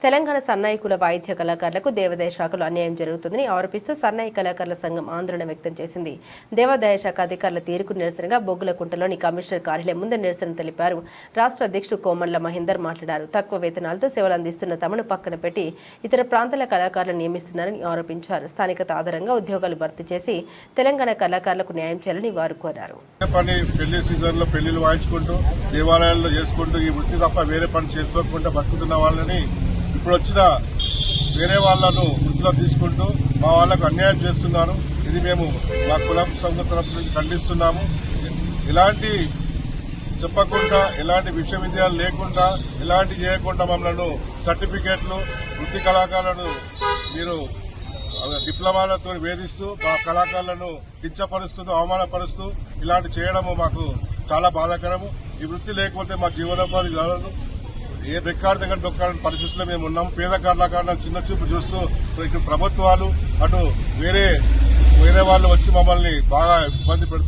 తెలంగాణ సన్నాయి కుల వాయిద్య కళాకారులకు దేవాదాయ శాఖలో అన్యాయం జరుగుతుందని ఆరోపిస్తూ సన్నాయి కళాకారుల సంఘం ఆందోళన వ్యక్తం చేసింది. దేవాదాయ శాఖ అధికారుల తీరుకు నిరసనగా బొగ్గులకుంటలోని కమిషనర్ కార్యాలయం ముందు నిరసన తెలిపారు. రాష్ట్ర అధ్యక్షుడు కోమన్ల మహేందర్ మాట్లాడారు. తక్కువ వేతనాలతో సేవలు అందిస్తున్న తమను పక్కన పెట్టి ఇతర ప్రాంతాల కళాకారులను నియమిస్తున్నారని ఆరోపించారు. స్థానికత ఆధారంగా ఉద్యోగాలు భర్తీ చేసి తెలంగాణ కళాకారులకు న్యాయం చేయాలని వారు కోరారు. పెళ్లిళ్ళు వాయించుకుంటూ దేవాలయాల్లో చేసుకుంటూ ఈ వృత్తి తప్ప వేరే పని చేసుకోకుండా బతుకుతున్న వాళ్ళని ఇప్పుడు వచ్చిన వేరే వాళ్లను వృత్తిలో తీసుకుంటూ మా వాళ్లకు అన్యాయం చేస్తున్నారు. ఇది మేము మా కులం సంఘం తరఫు నుంచి ఖండిస్తున్నాము. ఇలాంటి చెప్పకుండా, ఎలాంటి విశ్వవిద్యాలయాలు లేకుండా, ఇలాంటి చేయకుండా మమ్మల్ని సర్టిఫికేట్లు వృత్తి కళాకారులను మీరు డిప్లొమాలతో వేధిస్తూ మా కళాకారులను కించపరుస్తూ అవమానపరుస్తూ ఇలాంటి చేయడము మాకు చాలా బాధాకరము. ఈ వృత్తి లేకపోతే మా జీవనోపాధి జరగదు. ఏ రికార్డు దగ్గర దొక్కాలని పరిస్థితుల్లో మేము ఉన్నాం. పేద కళాకారులను చిన్న చూపు చూస్తూ ఇటు ప్రభుత్వాలు అటు వేరే వాళ్ళు వచ్చి మమ్మల్ని బాగా ఇబ్బంది పెడుతున్నారు.